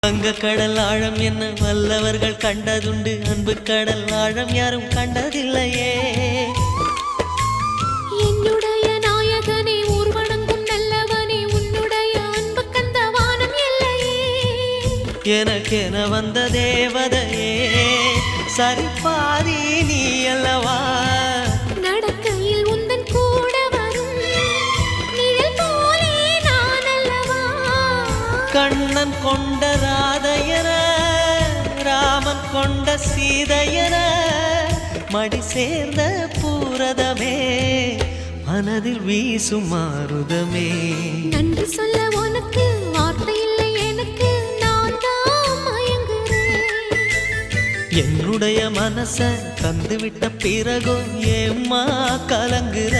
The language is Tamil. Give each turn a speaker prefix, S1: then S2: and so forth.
S1: வங்க கடல் ஆழம் என்ன வல்லவர்கள் கண்டதுண்டு, அன்பு கடல் ஆழம் யாரும் கண்டதில்லையே.
S2: என்னுடைய நாயகனே ஊர்வணங்கும் நல்லவனே, உன்னுடைய அன்பு கந்த வானம் எல்லையே.
S1: எனக்கென வந்த தேவதையே சரிபாதி நீ அல்லவா.
S2: நடக்கையில் உந்தன் கூட வரும் நிழல் போலே நான் அல்லவா.
S1: கண்ணன் கொண்ட ராதையர ராமன் கொண்ட சீதையர மடி சேர்ந்த பூரதமே மனதில் வீசும் மாருதமே.
S2: நன்றி சொல்ல உனக்கு வார்த்தை இல்லை எனக்கு, நான் தான் மயங்குறேன்.
S1: என்னுடைய மனச தந்துவிட்ட பிறகும் ஏம்மா கலங்குற.